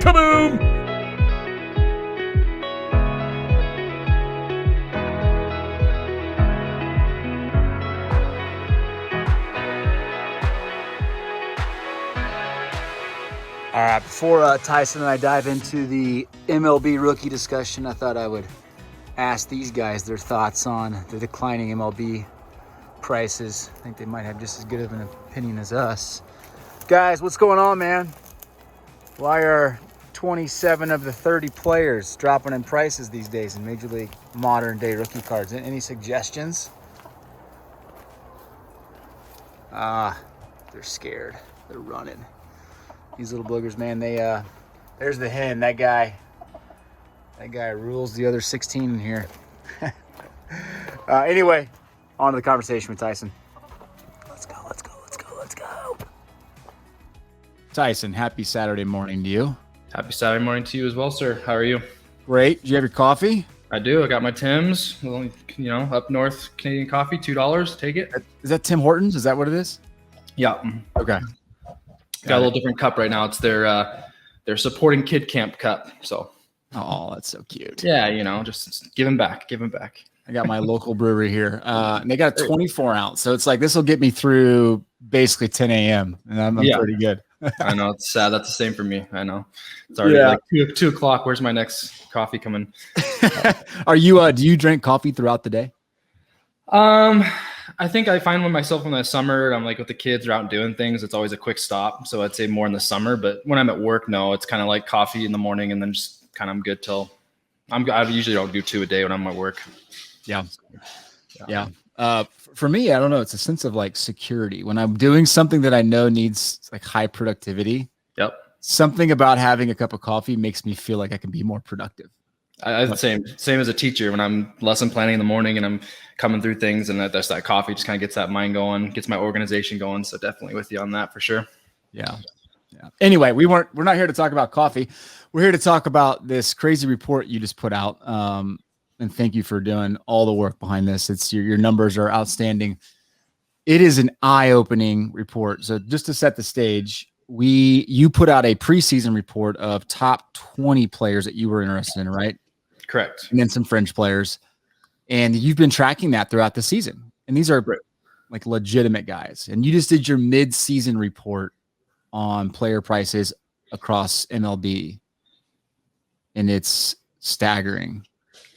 Kaboom! All right, before Tyson and I dive into the MLB rookie discussion, I thought I would ask these guys their thoughts on the declining MLB prices. I think they might have just as good of an opinion as us. Guys, what's going on, man? Why are 27 of the 30 players dropping in prices these days in Major League modern day rookie cards? Any suggestions? They're scared. They're running. These little boogers, man, there's the hen. That guy rules the other 16 in here. Anyway, on to the conversation with Tyson. Let's go. Tyson, happy Saturday morning to you. Happy Saturday morning to you as well, sir. How are you? Great. Did you have your coffee? I do. I got my Tim's, up north Canadian coffee, $2. Take it. Is that Tim Hortons? Is that what it is? Yeah. Okay. Got a little different cup right now. It's their supporting kid camp cup. So. Oh, that's so cute. Yeah, just give them back. I got my local brewery here. And they got a 24 ounce. So it's like, this will get me through basically 10 a.m. and I'm pretty good. I know. It's sad. That's the same for me. I know. It's already like 2 o'clock. Where's my next coffee coming? Do you drink coffee throughout the day? I think I find myself in the summer, I'm like with the kids are out doing things. It's always a quick stop. So I'd say more in the summer, but when I'm at work, no, it's kind of like coffee in the morning and then just kind of I'm good till I usually don't do 2 a day when I'm at work. Yeah. For me, I don't know. It's a sense of like security when I'm doing something that I know needs like high productivity. Yep. Something about having a cup of coffee makes me feel like I can be more productive. I same as a teacher when I'm lesson planning in the morning and I'm coming through things and that coffee just kind of gets that mind going, gets my organization going. So definitely with you on that for sure. Yeah. Anyway, we're not here to talk about coffee. We're here to talk about this crazy report you just put out. And thank you for doing all the work behind this. It's your numbers are outstanding. It is an eye-opening report. So just to set the stage, you put out a preseason report of top 20 players that you were interested in, right? Correct. And then some fringe players. And you've been tracking that throughout the season. And these are like legitimate guys. And you just did your mid-season report on player prices across MLB. And it's staggering.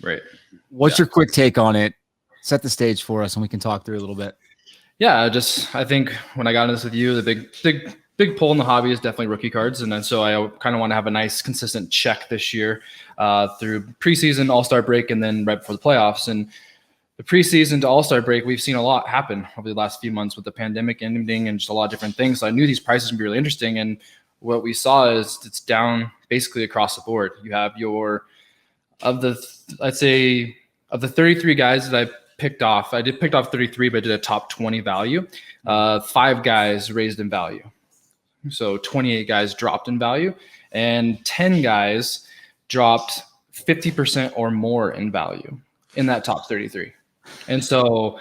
Right. What's your quick take on it? Set the stage for us and we can talk through a little bit. Yeah, I think when I got into this with you, the big pull in the hobby is definitely rookie cards. And then so I kind of want to have a nice consistent check this year through preseason, all-star break, and then right before the playoffs. And the preseason to all-star break, we've seen a lot happen over the last few months with the pandemic ending and just a lot of different things. So I knew these prices would be really interesting. And what we saw is it's down basically across the board. You have of the 33 guys that I picked off, I picked off 33, but I did a top 20 value. 5 guys raised in value. So 28 guys dropped in value and 10 guys dropped 50% or more in value in that top 33. And so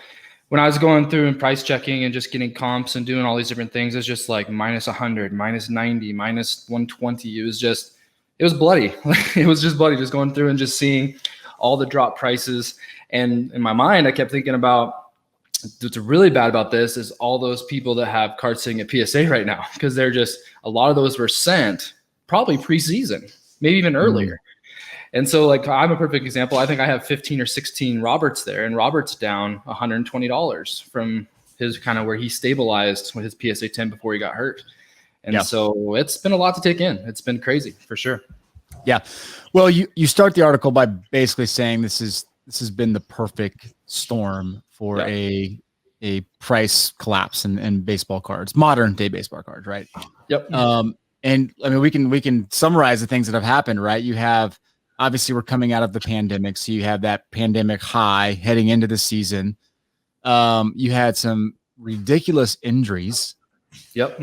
when I was going through and price checking and just getting comps and doing all these different things, it's just like minus 100, minus 90, minus 120. It was bloody. It was just bloody just going through and just seeing all the drop prices. And in my mind, I kept thinking about what's really bad about this is all those people that have cards sitting at PSA right now, because a lot of those were sent probably preseason, maybe even earlier. And so like I'm a perfect example. I think I have 15 or 16 Roberts there, and Robert's down $120 from his kind of where he stabilized with his PSA 10 before he got hurt. And so it's been a lot to take in. It's been crazy for sure. Yeah. Well, you start the article by basically saying this has been the perfect storm for a price collapse in baseball cards, modern day baseball cards, right? Yep. And I mean, we can summarize the things that have happened, right? You have, obviously we're coming out of the pandemic. So you have that pandemic high heading into the season. You had some ridiculous injuries. Yep.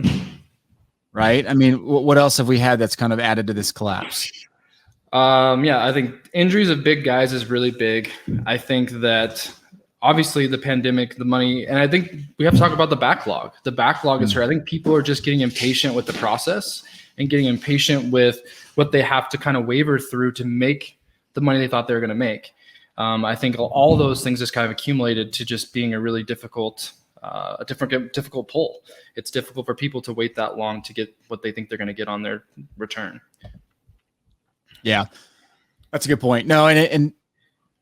Right. I mean, what else have we had that's kind of added to this collapse? I think injuries of big guys is really big. I think that obviously the pandemic, the money, and I think we have to talk about the backlog. The backlog is here. I think people are just getting impatient with the process and getting impatient with what they have to kind of waver through to make the money they thought they were going to make. I think all those things just kind of accumulated to just being a really difficult pull. It's difficult for people to wait that long to get what they think they're going to get on their return. Yeah, that's a good point. No, and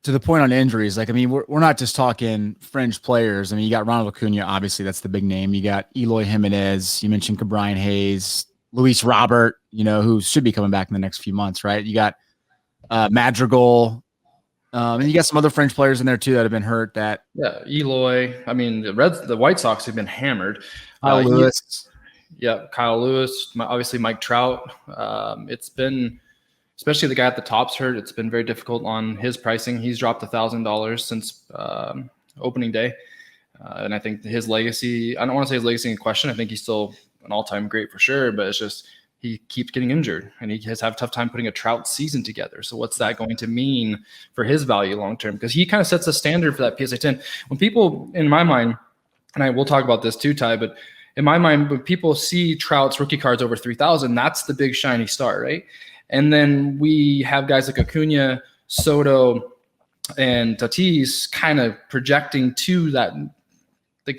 to the point on injuries, like, I mean, we're not just talking fringe players. I mean, you got Ronald Acuna, obviously that's the big name. You got Eloy Jimenez. You mentioned Cabrian Hayes, Luis Robert, who should be coming back in the next few months, right? You got Madrigal. And you got some other French players in there too that have been hurt. Eloy. I mean, the White Sox have been hammered. Kyle Lewis. Kyle Lewis. Obviously, Mike Trout. It's been, especially the guy at the top's hurt. It's been very difficult on his pricing. He's dropped $1,000 since opening day, and I think his legacy. I don't want to say his legacy in question. I think he's still an all-time great for sure, but it's just he keeps getting injured, and he has had a tough time putting a Trout season together. So what's that going to mean for his value long-term? Because he kind of sets a standard for that PSA 10. When people, in my mind, and I will talk about this too, Ty, but in my mind, when people see Trout's rookie cards over 3,000, that's the big shiny star, right? And then we have guys like Acuna, Soto, and Tatis kind of projecting to that.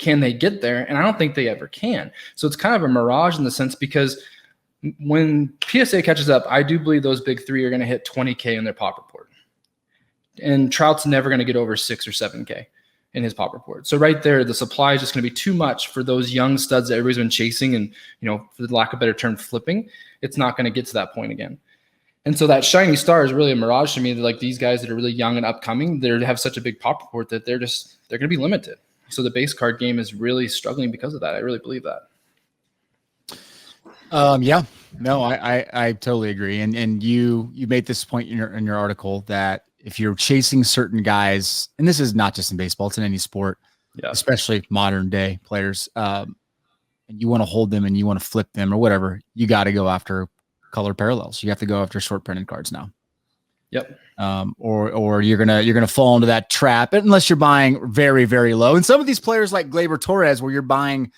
Can they get there? And I don't think they ever can. So it's kind of a mirage in the sense, because when PSA catches up, I do believe those big three are going to hit 20K in their pop report. And Trout's never going to get over 6 or 7K in his pop report. So right there, the supply is just going to be too much for those young studs that everybody's been chasing and, for the lack of a better term, flipping. It's not going to get to that point again. And so that shiny star is really a mirage to me. That, like, these guys that are really young and upcoming, they have such a big pop report that they're going to be limited. So the base card game is really struggling because of that. I really believe that. Yeah, no, I totally agree. And you made this point in your article that if you're chasing certain guys, and this is not just in baseball, it's in any sport, especially modern day players, and you want to hold them and you want to flip them or whatever, you got to go after color parallels. You have to go after short printed cards now. Yep. Or you're gonna fall into that trap unless you're buying very, very low. And some of these players like Gleyber Torres, where you're buying,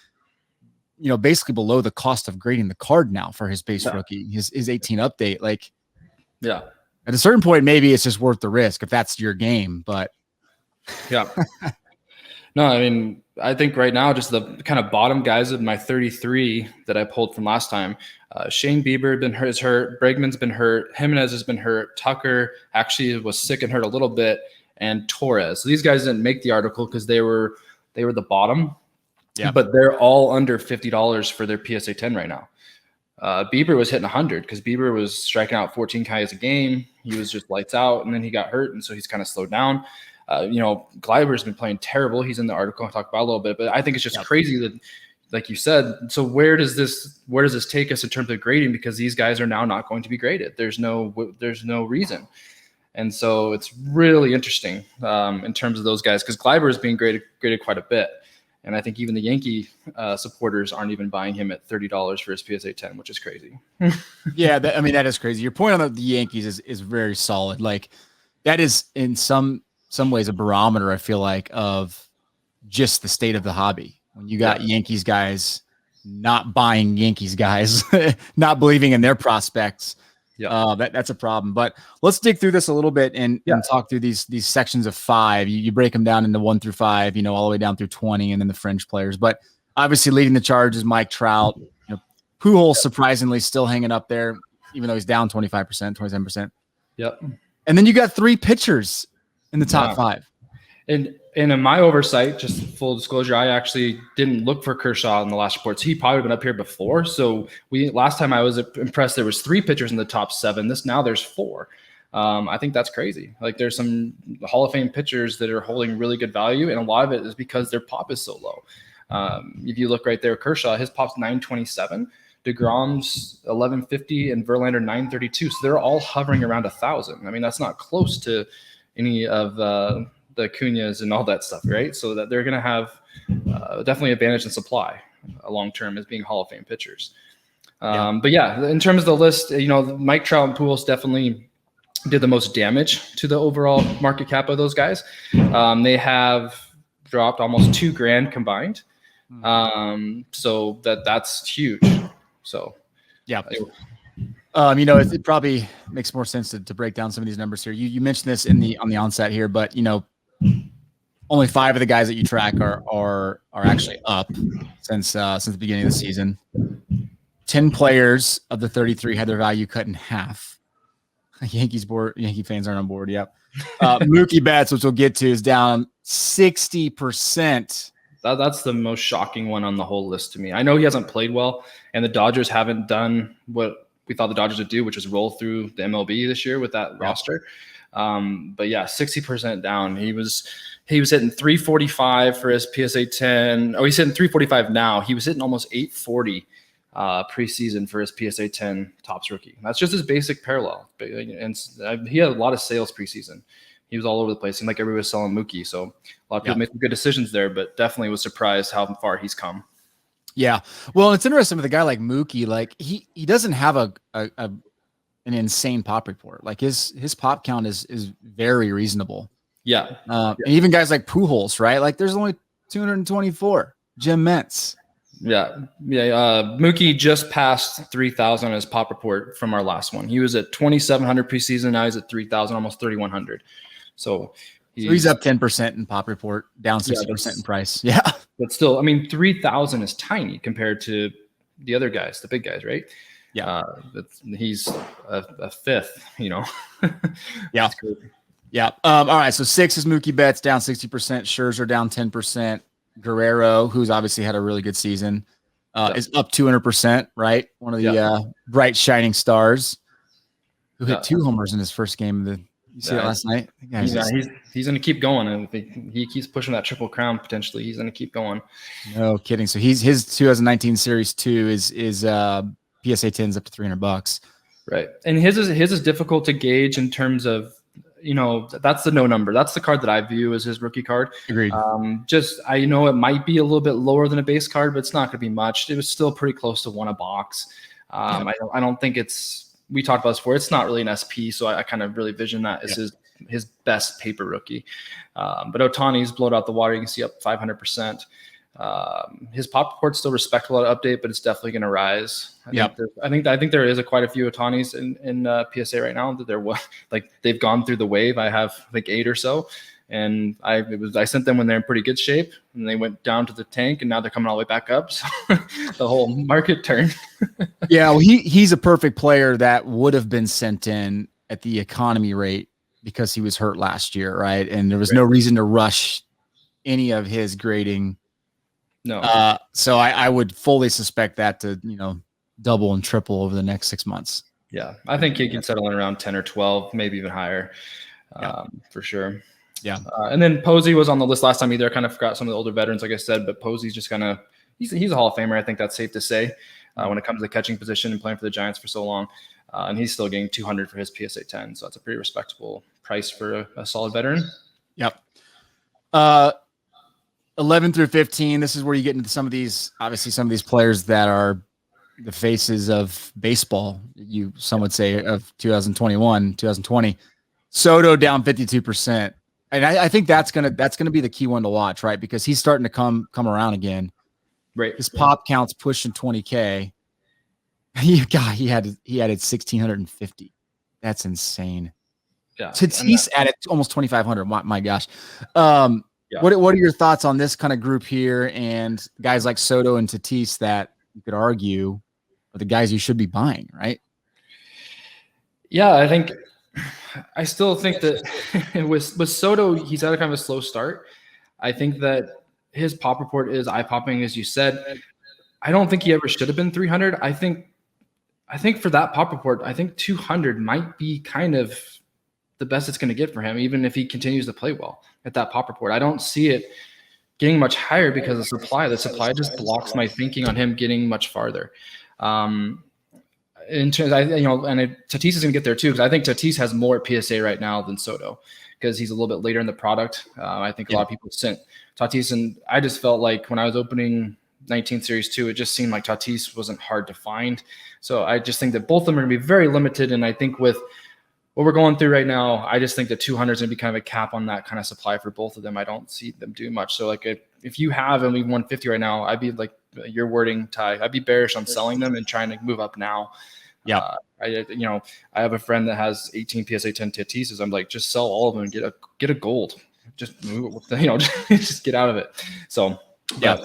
basically below the cost of grading the card now for his base rookie, his 18 update. Like, yeah, at a certain point, maybe it's just worth the risk if that's your game. But yeah, no, I mean, I think right now, just the kind of bottom guys of my 33 that I pulled from last time, Shane Bieber is hurt. Bregman's been hurt. Jimenez has been hurt. Tucker actually was sick and hurt a little bit, and Torres. So these guys didn't make the article because they were the bottom. Yeah, but they're all under $50 for their PSA 10 right now. Bieber was hitting 100 because Bieber was striking out 14 Ks a game. He was just lights out, and then he got hurt, and so he's kind of slowed down. Gleiber's been playing terrible. He's in the article I talked about a little bit, but I think it's just crazy that, like you said, so where does this take us in terms of grading? Because these guys are now not going to be graded. There's no reason. And so it's really interesting in terms of those guys, because Gleiber is being graded quite a bit. And I think even the Yankee supporters aren't even buying him at $30 for his PSA 10, which is crazy. Yeah, that is crazy. Your point on the Yankees is very solid. Like, that is in some ways a barometer, I feel like, of just the state of the hobby. When you got Yankees guys not buying Yankees guys, not believing in their prospects, that's a problem. But let's dig through this a little bit and talk through these sections of 5. You break them down into 1 through 5, all the way down through 20, and then the fringe players. But obviously leading the charge is Mike Trout. Pujols surprisingly still hanging up there, even though he's down 25%, 27%. Yep. And then you got 3 pitchers in the top 5. And in my oversight, just full disclosure, I actually didn't look for Kershaw in the last reports. He probably been up here before. So last time I was impressed, there was 3 pitchers in the top 7. Now there's 4. I think that's crazy. Like, there's some Hall of Fame pitchers that are holding really good value, and a lot of it is because their pop is so low. If you look right there, Kershaw, his pop's 927. DeGrom's 1150 and Verlander 932. So they're all hovering around 1,000. I mean, that's not close to any of the Acuñas and all that stuff, right? So that they're going to have definitely advantage in supply long term as being Hall of Fame pitchers. But yeah, in terms of the list, Mike Trout and Pujols definitely did the most damage to the overall market cap of those guys. They have dropped almost $2,000 combined. So that's huge. So Yeah. It probably makes more sense to break down some of these numbers here. You mentioned this on the onset here, but only 5 of the guys that you track are actually up since the beginning of the season. 10 players of the 33 had their value cut in half. Yankee fans aren't on board. Yep. Mookie Betts, which we'll get to, is down 60%. That's the most shocking one on the whole list to me. I know he hasn't played well, and the Dodgers haven't done what we thought the Dodgers would do, which is roll through the MLB this year with that roster. But yeah, 60% down. He was hitting 345 for his PSA 10. Oh, he's hitting 345 now. He was hitting almost 840 preseason for his PSA 10 Topps rookie. That's just his basic parallel. And he had a lot of sales preseason. He was all over the place. Seemed like everybody was selling Mookie. So a lot of people made some good decisions there, but definitely was surprised how far he's come. Yeah. Well, it's interesting with a guy like Mookie, like he doesn't have an insane pop report. Like his pop count is very reasonable. Yeah. And even guys like Pujols, right? Like there's only 224. Jim Mentz. Yeah. Mookie just passed 3,000 on his pop report from our last one. He was at 2,700 preseason. Now he's at 3,000, almost 3,100. So he's up 10% in pop report, down 60% in price. Yeah. But still, I mean, 3,000 is tiny compared to the other guys, the big guys, right? Yeah. He's a fifth, Yeah. That's crazy. Yeah. All right. So 6 is Mookie Betts, down 60%. Scherzer down 10%. Guerrero, who's obviously had a really good season, is up 200%, right? One of the bright shining stars who hit 2 homers in his first game of the You see it last night? He's going to keep going, and if he keeps pushing that triple crown potentially, he's going to keep going. No kidding. So his 2019 Series 2 is PSA 10s up to $300. Right, and his is difficult to gauge in terms of, that's the no number. That's the card that I view as his rookie card. Agreed. I know it might be a little bit lower than a base card, but it's not going to be much. It was still pretty close to 1 a box. I don't think it's. We talked about this before. It's not really an SP, so I kind of really vision that as his best paper rookie. But Ohtani's blowed out the water. You can see up 500%. His pop report's still respectable at update, but it's definitely going to rise. I think there is quite a few Ohtani's in PSA right now that they've gone through the wave. I have 8 or so, and I sent them when they're in pretty good shape, and they went down to the tank, and now they're coming all the way back up. So the whole market turned. Yeah, well, he's a perfect player that would have been sent in at the economy rate because he was hurt last year, right? And there was no reason to rush any of his grading. No. So I would fully suspect that to double and triple over the next 6 months. Yeah, I think he can settle in around 10 or 12, maybe even higher, for sure. Yeah. And then Posey was on the list last time either. I kind of forgot some of the older veterans, like I said, but Posey's just kind of he's a Hall of Famer. I think that's safe to say when it comes to the catching position and playing for the Giants for so long. And he's still getting 200 for his PSA 10. So that's a pretty respectable price for a solid veteran. Yep. 11 through 15. This is where you get into some of these players that are the faces of baseball. Some would say of 2021, 2020. Soto down 52%. And I think that's gonna be the key one to watch, right? Because he's starting to come around again. Right. His pop count's pushing 20K. He added 1,650. That's insane. Yeah. Tatis added almost 2,500. My gosh. What are your thoughts on this kind of group here and guys like Soto and Tatis that you could argue are the guys you should be buying, right? Yeah, I still think that with Soto, he's had a kind of a slow start. I think that his pop report is eye-popping, as you said. I don't think he ever should have been 300. I think for that pop report, I think 200 might be kind of the best it's going to get for him, even if he continues to play well at that pop report. I don't see it getting much higher because of the supply just blocks my thinking on him getting much farther. In terms, Tatis is going to get there too, because I think Tatis has more PSA right now than Soto because he's a little bit later in the product. I think a lot of people sent Tatis, and I just felt like when I was opening 19 Series 2, it just seemed like Tatis wasn't hard to find. So I just think that both of them are going to be very limited, and I think with what we're going through right now, I just think that 200 is going to be kind of a cap on that kind of supply for both of them. I don't see them do much. So if you have only 150 right now, I'd be your wording, Ty. I'd be bearish on selling them and trying to move up now. Yeah. I have a friend that has 18 PSA 10 Tatises. I'm like, just sell all of them and get a gold. Just move, just get out of it. So yeah.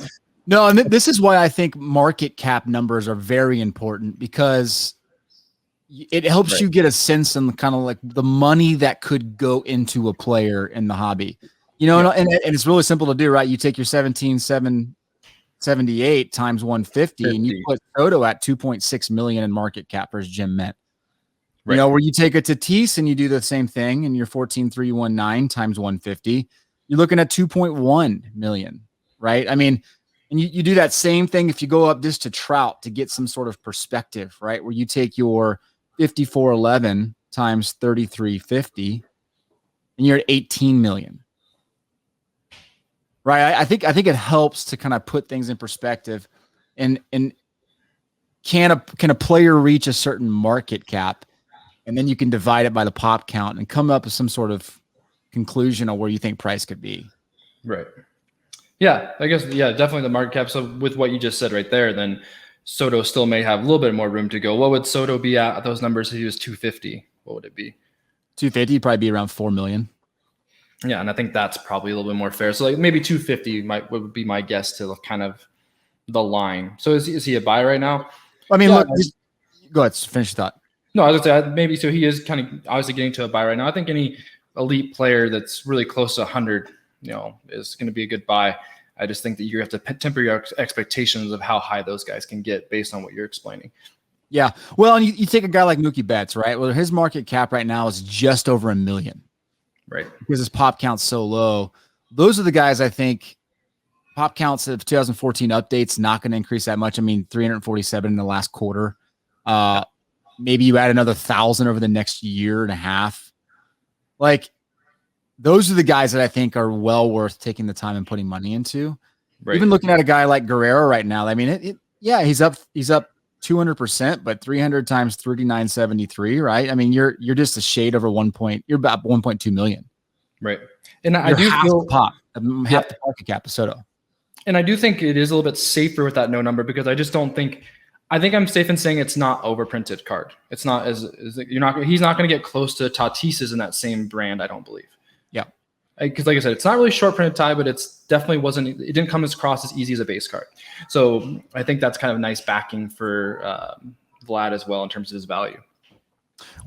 No, and this is why I think market cap numbers are very important, because it helps you get a sense on kind of like the money that could go into a player in the hobby. And it's really simple to do, right? You take your 17,778 times 150 and you put Soto at 2.6 million in market cap versus Jim Mint. Right. Where you take a Tatis and you do the same thing and you're 14,319 times 150, you're looking at 2.1 million, right? I mean, and you do that same thing if you go up just to Trout to get some sort of perspective, right? Where you take your 5411 times 3350 and you're at 18 million. Right? I think it helps to kind of put things in perspective. And can a player reach a certain market cap, and then you can divide it by the pop count and come up with some sort of conclusion on where you think price could be. Right. Yeah, I guess, definitely the market cap. So with what you just said right there, then Soto still may have a little bit more room to go. What would Soto be at those numbers if he was 250? What would it be? 250 probably be around 4 million. Yeah, and I think that's probably a little bit more fair. So like maybe 250 would be my guess to kind of the line. So is he a buy right now? I mean, look, go ahead, finish your thought. No, I was going to say maybe. So he is kind of obviously getting to a buy right now. I think any elite player that's really close to 100, is going to be a good buy. I just think that you have to temper your expectations of how high those guys can get based on what you're explaining. Yeah. Well, and you take a guy like Mookie Betts, right? Well, his market cap right now is just over 1 million. Right. Because his pop count's so low. Those are the guys I think pop counts of 2014 updates not going to increase that much. I mean, 347 in the last quarter. Maybe you add another 1,000 over the next year and a half. Like, those are the guys that I think are well worth taking the time and putting money into. Right. Even looking at a guy like Guerrero right now, I mean, he's up 200%, but 300 times 39.73, right? I mean, you're just a shade over you're about 1.2 million. Right. And I do feel half the market cap of Soto. And I do think it is a little bit safer with that no number, because I just don't think, I think I'm safe in saying it's not overprinted card. It's not he's not going to get close to Tatis's in that same brand, I don't believe. Yeah. Because like I said, it's not really short printed Ty, but it didn't come across as easy as a base card. So I think that's kind of nice backing for Vlad as well in terms of his value.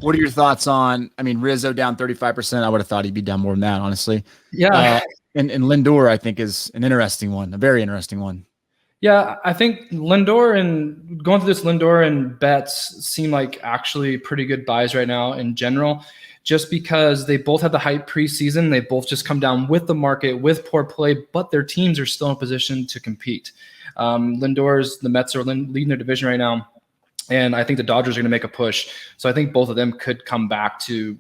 What are your thoughts on, I mean, Rizzo down 35%. I would have thought he'd be down more than that, honestly. Yeah. And Lindor, I think, is an interesting one, a very interesting one. Yeah, I think Lindor and Betts seem like actually pretty good buys right now in general, just because they both had the hype preseason. They both just come down with the market, with poor play, but their teams are still in a position to compete. The Mets are leading their division right now, and I think the Dodgers are going to make a push. So I think both of them could come back to,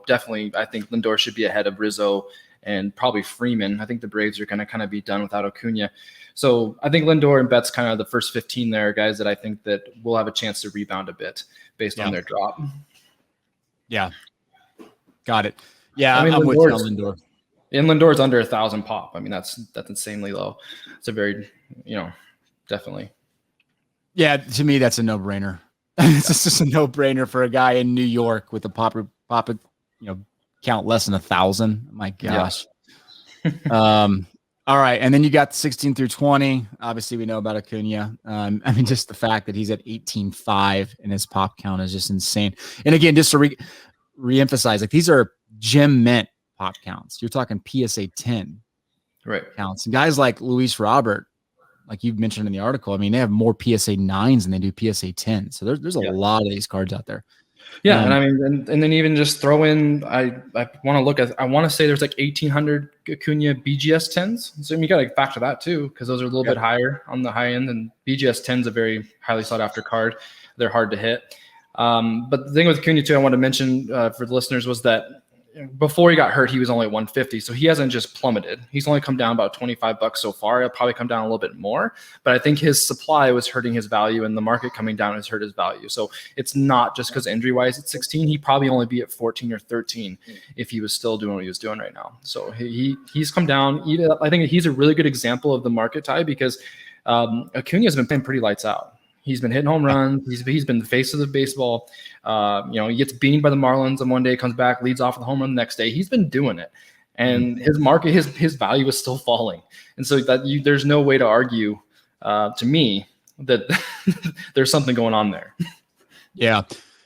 definitely I think Lindor should be ahead of Rizzo and probably Freeman. I think the Braves are going to kind of be done without Acuna. So I think Lindor and Betts kind of the first 15 there, guys that I think that will have a chance to rebound a bit based on their drop. Yeah. Got it. Yeah, I mean, I'm with you on Lindor. And Lindor's under 1,000 pop. I mean, that's insanely low. It's a very, definitely. Yeah, to me, that's a no-brainer. It's just a no-brainer for a guy in New York with a pop, count less than 1,000. My gosh. Yeah. All right, and then you got 16 through 20. Obviously, we know about Acuna. I mean, just the fact that he's at 18.5 and his pop count is just insane. And again, just to reemphasize, like, these are Gem Mint pop counts. You're talking PSA 10 counts. And guys like Luis Robert, like you've mentioned in the article, I mean, they have more PSA 9s than they do PSA 10. So there's a lot of these cards out there. Yeah, and I mean, and then even just throw in, I want to say there's like 1,800 Acuna BGS 10s. So I mean, you got to factor that too, because those are a little bit higher on the high end, and BGS 10 is a very highly sought after card. They're hard to hit. But the thing with Acuna too, I want to mention for the listeners was that before he got hurt, he was only at 150. So he hasn't just plummeted. He's only come down about $25 so far. He'll probably come down a little bit more, but I think his supply was hurting his value, and the market coming down has hurt his value. So it's not just because injury wise at 16, he'd probably only be at 14 or 13 if he was still doing what he was doing right now. So he's come down. I think he's a really good example of the market tie, because Acuna's been playing pretty lights out. He's been hitting home runs. He's been the face of the baseball. He gets beamed by the Marlins on one day, comes back, leads off with a home run the next day. He's been doing it, and his market, his value is still falling. And so there's no way to argue, to me, that there's something going on there. Yeah,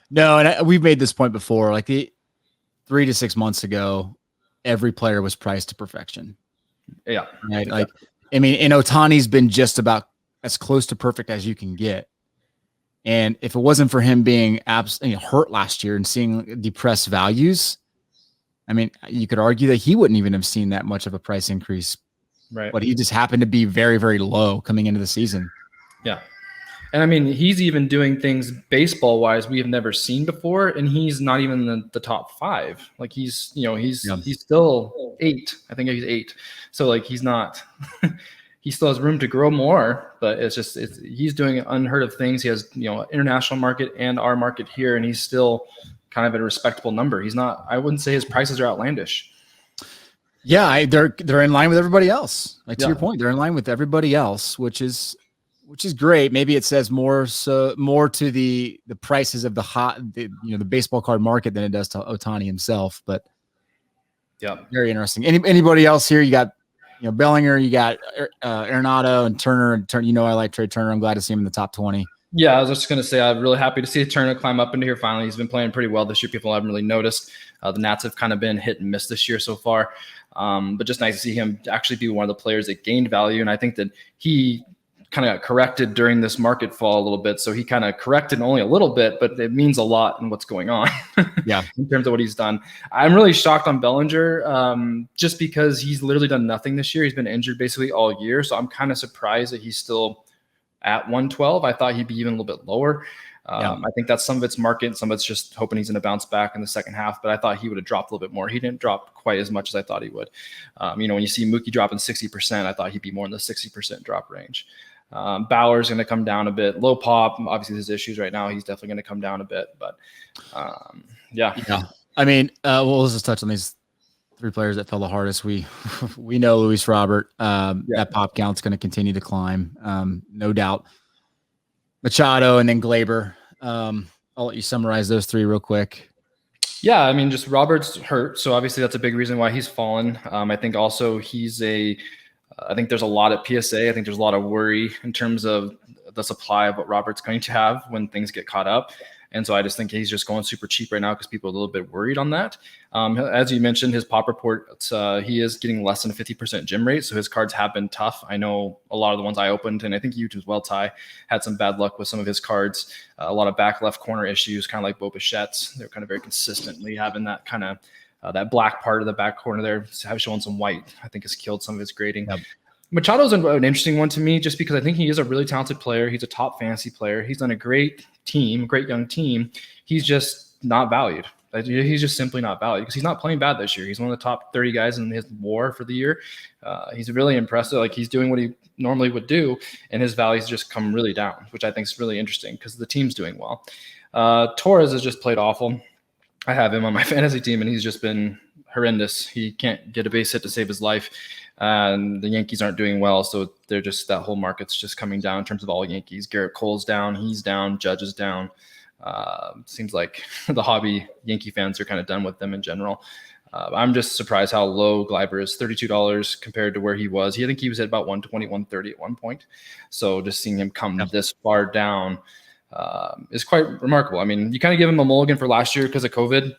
no, and we've made this point before. Like 3 to 6 months ago, every player was priced to perfection. Yeah, right. Like, I mean, and Ohtani's been just about as close to perfect as you can get. And if it wasn't for him being absolutely hurt last year and seeing depressed values, I mean, you could argue that he wouldn't even have seen that much of a price increase. Right. But he just happened to be very, very low coming into the season. Yeah. And I mean, he's even doing things baseball wise we have never seen before. And he's not even in the top 5. Like he's still 8. I think he's 8. So like, he's not, he still has room to grow more, but he's doing unheard of things. He has, international market and our market here, and he's still kind of at a respectable number. He's not, I wouldn't say his prices are outlandish. Yeah. They're in line with everybody else. Like to your point, they're in line with everybody else, which is great. Maybe it says more to the prices of the baseball card market than it does to Ohtani himself, but yeah, very interesting. Anybody else here? You got, Bellinger, you got Arenado and Turner. I like Trey Turner. I'm glad to see him in the top 20. Yeah, I was just going to say I'm really happy to see Turner climb up into here finally. He's been playing pretty well this year. People haven't really noticed. The Nats have kind of been hit and miss this year so far. But just nice to see him actually be one of the players that gained value. And I think that he kind of got corrected during this market fall a little bit. So he kind of corrected only a little bit, but it means a lot in what's going on. Yeah, in terms of what he's done. I'm really shocked on Bellinger, just because he's literally done nothing this year. He's been injured basically all year. So I'm kind of surprised that he's still at 112. I thought he'd be even a little bit lower. I think that's some of it's market. Some of it's just hoping he's going to bounce back in the second half, but I thought he would have dropped a little bit more. He didn't drop quite as much as I thought he would. When you see Mookie dropping 60%, I thought he'd be more in the 60% drop range. Bauer's going to come down a bit. Low pop, obviously his issues right now. He's definitely going to come down a bit, but yeah. I mean, let's just touch on these 3 players that fell the hardest. We know Luis Robert. That pop count's going to continue to climb, no doubt. Machado and then Glaber. I'll let you summarize those 3 real quick. Yeah, I mean, just Robert's hurt, so obviously that's a big reason why he's fallen. I think also I think there's a lot at PSA. I think there's a lot of worry in terms of the supply of what Robert's going to have when things get caught up. And so I just think he's just going super cheap right now because people are a little bit worried on that. As you mentioned, his pop report, he is getting less than a 50% gym rate. So his cards have been tough. I know a lot of the ones I opened, and I think you as well, Ty, had some bad luck with some of his cards. A lot of back left corner issues, kind of like Bo Bichette's. They're kind of very consistently having that kind of that black part of the back corner there, showing some white, I think has killed some of his grading. Yep. Machado's an interesting one to me just because I think he is a really talented player. He's a top fantasy player. He's on a great young team. He's just not valued. He's just simply not valued because he's not playing bad this year. He's one of the top 30 guys in his WAR for the year. He's really impressive. Like he's doing what he normally would do, and his values just come really down, which I think is really interesting because the team's doing well. Torres has just played awful. I have him on my fantasy team, and he's just been horrendous. He can't get a base hit to save his life. And the Yankees aren't doing well, so they're just that whole market's just coming down in terms of all Yankees. Garrett Cole's down, he's down, Judge is down. Seems like the hobby Yankee fans are kind of done with them in general. I'm just surprised how low Gleyber is, $32 compared to where he was. I think he was at about 120, 130 at one point. So just seeing him come this far down is quite remarkable. I mean, you kind of give him a mulligan for last year because of COVID.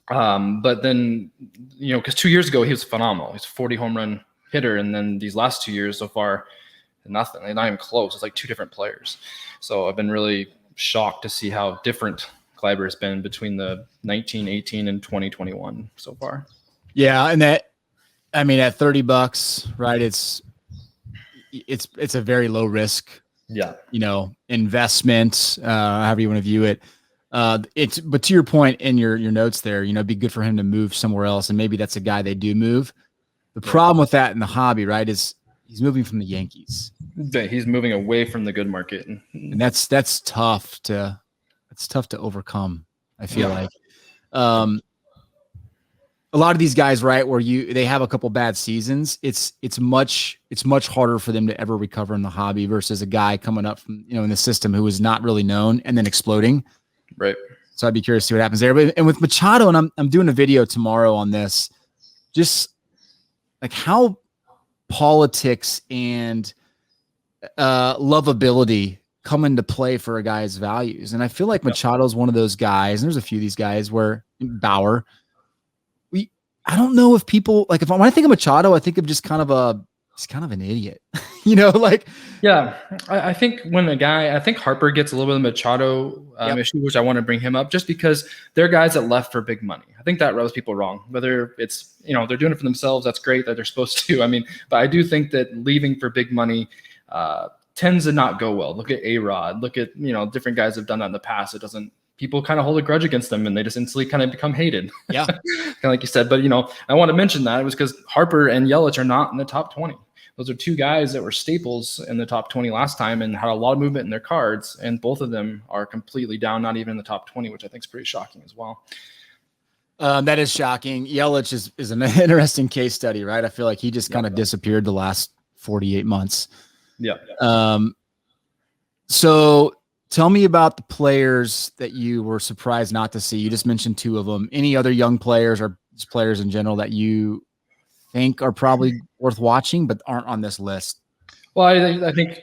But then, because 2 years ago, he was phenomenal. He's a 40 home run hitter. And then these last 2 years so far, nothing. They're not even close. It's like 2 different players. So I've been really shocked to see how different Gleyber has been between the 1918 and 2021 so far. Yeah. And at $30, right. It's a very low risk, investment, however you want to view it. But to your point in your notes there, it'd be good for him to move somewhere else. And maybe that's a guy they do move. The problem with that in the hobby, right, is he's moving from the Yankees. He's moving away from the good market. And that's tough to overcome, I feel like. a lot of these guys, right, where they have a couple bad seasons, it's much harder for them to ever recover in the hobby versus a guy coming up from, in the system who is not really known and then exploding. Right. So I'd be curious to see what happens there. And with Machado, and I'm doing a video tomorrow on this, just like how politics and lovability come into play for a guy's values. And I feel like Machado's one of those guys, and there's a few of these guys where Bauer, I don't know if people like, when I think of Machado, I think of just kind of an idiot, like. Yeah. I think I think Harper gets a little bit of the Machado issue, which I want to bring him up just because they're guys that left for big money. I think that rubs people wrong, whether it's, they're doing it for themselves. That's great that they're supposed to. I mean, but I do think that leaving for big money tends to not go well. Look at A-Rod, look at, different guys have done that in the past. People kind of hold a grudge against them and they just instantly kind of become hated. Yeah. Kind of like you said, but I want to mention that it was because Harper and Yelich are not in the top 20. Those are two guys that were staples in the top 20 last time and had a lot of movement in their cards. And both of them are completely down, not even in the top 20, which I think is pretty shocking as well. That is shocking. Yelich is an interesting case study, right? I feel like he just kind of disappeared the last 48 months. Yeah. So tell me about the players that you were surprised not to see. You just mentioned two of them. Any other young players or just players in general that you think are probably worth watching but aren't on this list? Well, I think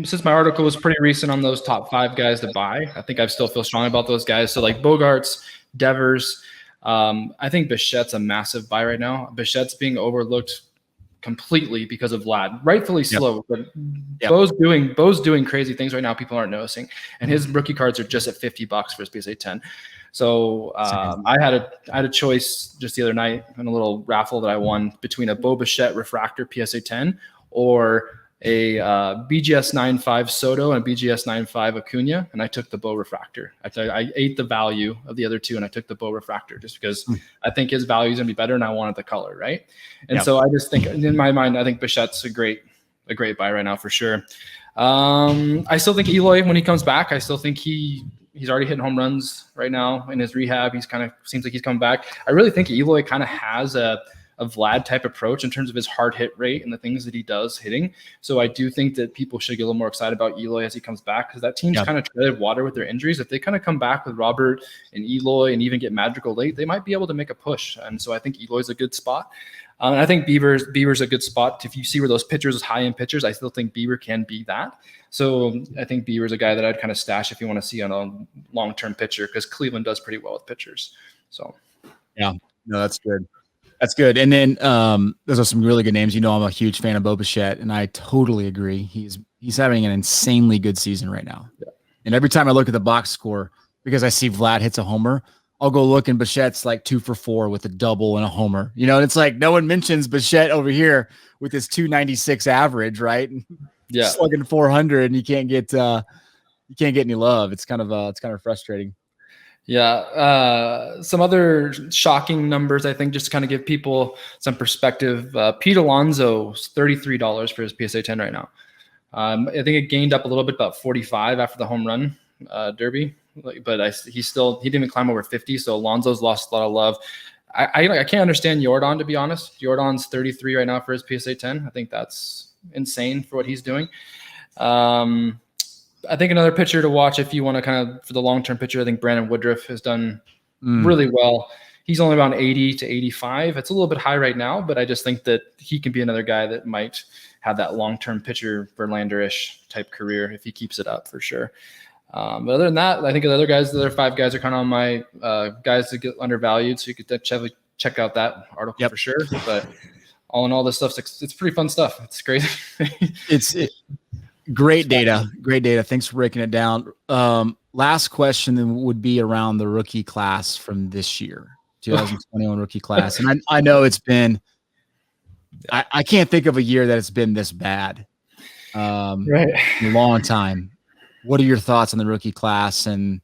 since my article was pretty recent on those top 5 guys to buy, I think I still feel strong about those guys. So like Bogarts, Devers, I think Bichette's a massive buy right now. Bichette's being overlooked completely because of Vlad, rightfully slow, but Bo's doing crazy things right now. People aren't noticing, and his rookie cards are just at $50 for his PSA 10. So I had a choice just the other night in a little raffle that I won between a Bo Bichette refractor PSA 10 or a BGS 9.5 Soto and BGS 9.5 Acuna, and I took the Bo refractor. I ate the value of the other two, and I took the Bo refractor just because I think his value is going to be better, and I wanted the color, right? And so I just think, in my mind, I think Bichette's a great buy right now for sure. I still think Eloy, when he comes back, I still think he's already hitting home runs right now in his rehab. He's kind of seems like he's coming back. I really think Eloy kind of has a Vlad type approach in terms of his hard hit rate and the things that he does hitting. So I do think that people should get a little more excited about Eloy as he comes back, because that team's kind of treaded water with their injuries. If they kind of come back with Robert and Eloy and even get Madrigal late, they might be able to make a push. And so I think Eloy's a good spot. And I think Bieber's a good spot. If you see where those pitchers, high-end pitchers, I still think Bieber can be that. So I think Bieber's a guy that I'd kind of stash if you want to see on a long-term pitcher, because Cleveland does pretty well with pitchers. So yeah, no, that's good. That's good. And then those are some really good names. I'm a huge fan of Bo Bichette, and I totally agree. He's having an insanely good season right now. Yeah. And every time I look at the box score, because I see Vlad hits a homer, I'll go look, and Bichette's like 2 for 4 with a double and a homer. And it's like no one mentions Bichette over here with his 296 average, right? Yeah, slugging 400, and you can't get any love. It's kind of frustrating. Yeah. Some other shocking numbers, I think, just to kind of give people some perspective. Pete Alonso is $33 for his PSA 10 right now. I think it gained up a little bit, about 45 after the home run derby, but he didn't even climb over 50. So Alonso's lost a lot of love. I can't understand Jordan, to be honest. Jordan's 33 right now for his PSA 10. I think that's insane for what he's doing. I think another pitcher to watch if you want to kind of, for the long-term pitcher, I think Brandon Woodruff has done really well. He's only around 80 to 85. It's a little bit high right now, but I just think that he can be another guy that might have that long-term pitcher Verlander-ish type career if he keeps it up for sure. But other than that, I think the other 5 guys are kind of on my guys to get undervalued. So you could check out that article for sure. But all in all, this stuff, it's pretty fun stuff. It's crazy. It's great data. Great data. Thanks for breaking it down. Last question then would be around the rookie class from this year, 2021 rookie class. And I know it's been, I can't think of a year that it's been this bad in a long time. What are your thoughts on the rookie class? And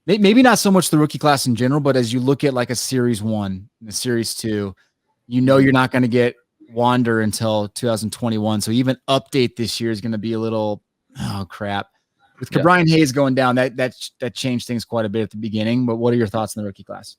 maybe not so much the rookie class in general, but as you look at like a series 1 and a series 2, you're not going to get Wander until 2021. So even update this year is going to be a little, oh crap. With Brian Hayes going down, that changed things quite a bit at the beginning. But what are your thoughts on the rookie class?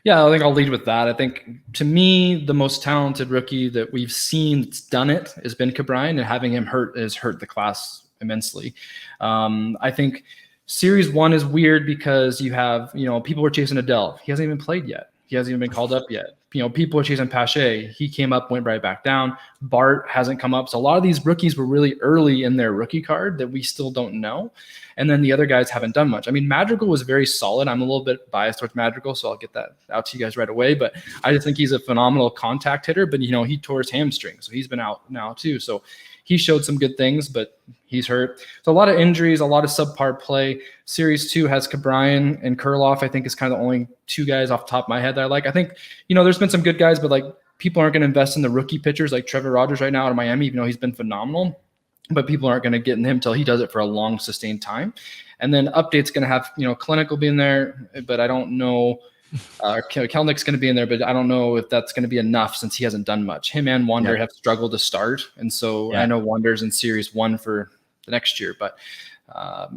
Yeah, I think I'll lead with that. I think, to me, the most talented rookie that we've seen that's done it has been Cabrine, and having him hurt has hurt the class immensely. I think Series 1 is weird because you have, people were chasing Adele. He hasn't even played yet. He hasn't even been called up yet. People are chasing Pache. He came up, went right back down. Bart hasn't come up. So a lot of these rookies were really early in their rookie card that we still don't know. And then the other guys haven't done much. I mean, Madrigal was very solid. I'm a little bit biased towards Madrigal, so I'll get that out to you guys right away. But I just think he's a phenomenal contact hitter. But, he tore his hamstring, so he's been out now too. So he showed some good things, but he's hurt. So a lot of injuries, a lot of subpar play. Series 2 has Cabrine and Kurloff, I think, is kind of the only two guys off the top of my head that I like. I think, there's been some good guys, but people aren't going to invest in the rookie pitchers like Trevor Rogers right now out of Miami, even though he's been phenomenal. But people aren't going to get in him until he does it for a long, sustained time. And then Update's going to have, Clinic will be in there, but I don't know. Kelnick's going to be in there, but I don't know if that's going to be enough since he hasn't done much. Him and Wander have struggled to start. And so I know Wander's in Series 1 for the next year. But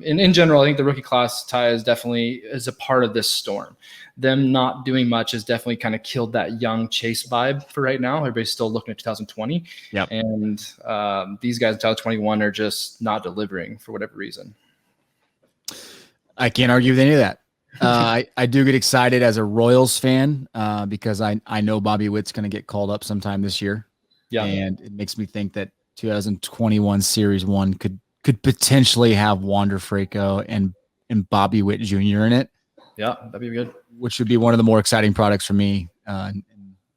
in general, I think the rookie class, Ty, is a part of this storm. Them not doing much has definitely kind of killed that young Chase vibe for right now. Everybody's still looking at 2020. Yep. And these guys in 2021 are just not delivering for whatever reason. I can't argue with any of that. I do get excited as a Royals fan because I know Bobby Witt's going to get called up sometime this year. Yeah. And it makes me think that 2021 Series 1 could potentially have Wander Franco and Bobby Witt Jr. in it. Yeah, that'd be good. Which would be one of the more exciting products for me,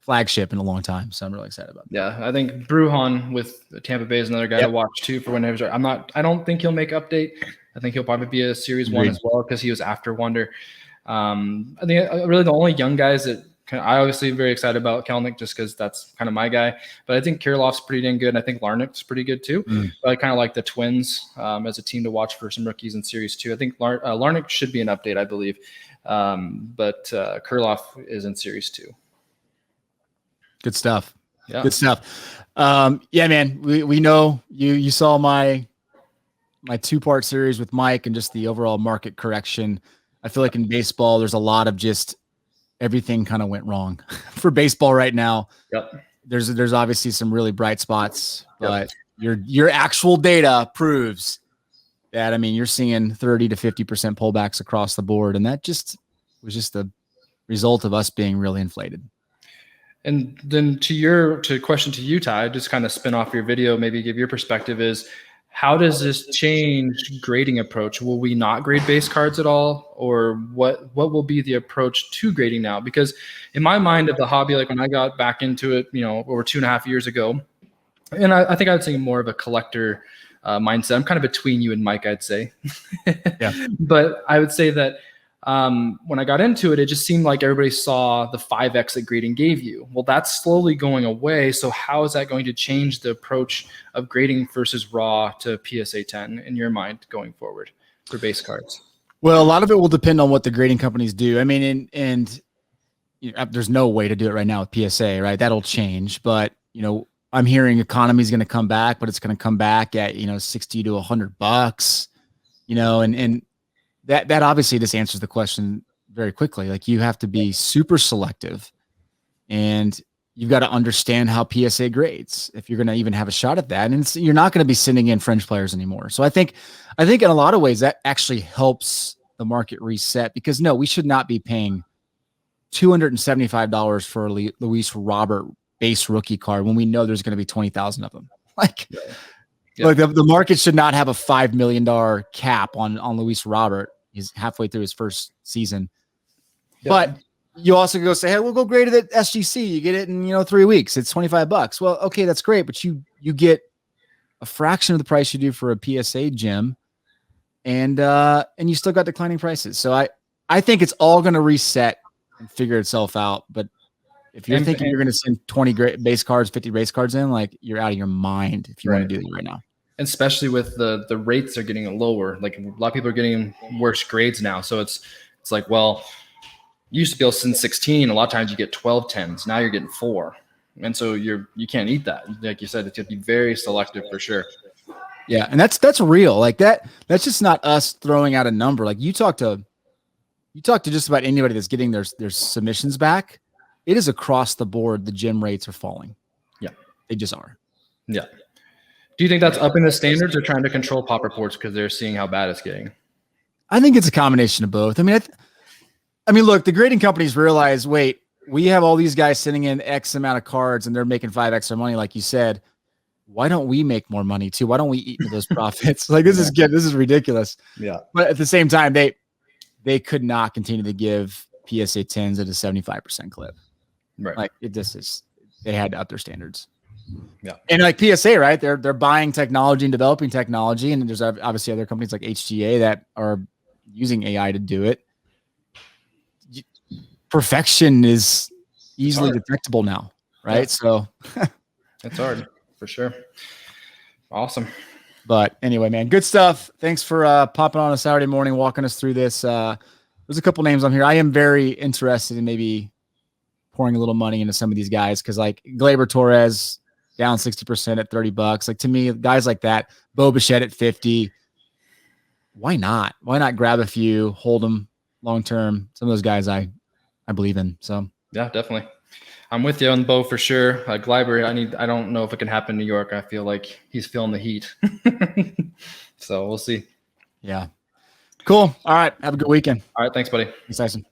flagship in a long time. So I'm really excited about that. Yeah, I think Brujan with Tampa Bay is another guy to watch too for whenever. I don't think he'll make update. I think he'll probably be a Series 1 as well because he was after Wander. I think really the only young guys that I obviously am very excited about Kelnick just because that's kind of my guy. But I think Kirilloff's pretty dang good. And I think Larnach's pretty good too. But I kind of like the Twins as a team to watch for some rookies in Series 2. I think Larnach should be an update, I believe. But Kirilloff is in Series 2. Good stuff. Yeah. Good stuff. Yeah, man, we know you saw my 2-part series with Mike and just the overall market correction. I feel like in baseball, there's a lot of just everything kind of went wrong for baseball right now. Yep. There's obviously some really bright spots, but your actual data proves that, you're seeing 30 to 50% pullbacks across the board. And that just was just the result of us being really inflated. And then to question to you, Ty, just kind of spin off your video, maybe give your perspective is, how does this change grading approach? Will we not grade base cards at all? Or what will be the approach to grading now? Because in my mind of the hobby, like when I got back into it, over 2.5 years ago, and I think I would say more of a collector mindset. I'm kind of between you and Mike, I'd say. Yeah. But I would say that when I got into it, it just seemed like everybody saw the 5X that grading gave you. Well, that's slowly going away. So how is that going to change the approach of grading versus raw to PSA 10 in your mind going forward for base cards? Well, a lot of it will depend on what the grading companies do. And there's no way to do it right now with PSA, right? That'll change. But, I'm hearing economy is going to come back, but it's going to come back at, $60 to $100, and that obviously just answers the question very quickly. Like, you have to be super selective and you've got to understand how PSA grades if you're going to even have a shot at that. And you're not going to be sending in fringe players anymore. So I think in a lot of ways that actually helps the market reset, because no, we should not be paying $275 for a Luis Robert base rookie card when we know there's going to be 20,000 of them. Like, Like the market should not have a $5 million cap on Luis Robert. He's halfway through his first season. Yep. But you also go say, hey, we'll go grade it at SGC. You get it in 3 weeks. It's $25. Well, okay, that's great, but you get a fraction of the price you do for a PSA gem, and you still got declining prices. So I think it's all going to reset and figure itself out. But if you're thinking you're going to send 20 base cards, 50 base cards in, like, you're out of your mind if you want to do that right now. And especially with the rates are getting lower. Like, a lot of people are getting worse grades now. So it's like, well, you used to be able to send 16. A lot of times you get 12 10s. Now you're getting 4. And so you can't eat that. Like you said, it's going to be very selective for sure. Yeah. And that's real. Like that's just not us throwing out a number. Like, you talk to you talk to just about anybody that's getting their submissions back, it is across the board. The gym rates are falling. Yeah. They just are. Yeah. Do you think that's upping the standards or trying to control pop reports because they're seeing how bad it's getting? I think it's a combination of both. I mean, look, the grading companies realize, wait, we have all these guys sending in X amount of cards and they're making 5X their money, like you said. Why don't we make more money too? Why don't we eat into those profits? Like this is ridiculous. Yeah. But at the same time, they could not continue to give PSA 10s at a 75% clip. Right. Like it just is. They had to up their standards. Yeah. And like PSA, right? They're buying technology and developing technology, and there's obviously other companies like HGA that are using AI to do it. Perfection is easily detectable now, right? Yeah. So it's hard for sure. Awesome. But anyway, man, good stuff. Thanks for popping on a Saturday morning, walking us through this. There's a couple names on here. I am very interested in maybe pouring a little money into some of these guys because like Gleyber Torres down 60% at $30. Like to me, guys like that, Bo Bichette at 50. Why not? Why not grab a few, hold them long term? Some of those guys I believe in. So yeah, definitely. I'm with you on Bo for sure. Gleyber, I don't know if it can happen in New York. I feel like he's feeling the heat. So we'll see. Yeah. Cool. All right. Have a good weekend. All right. Thanks, buddy. Thanks, Tyson.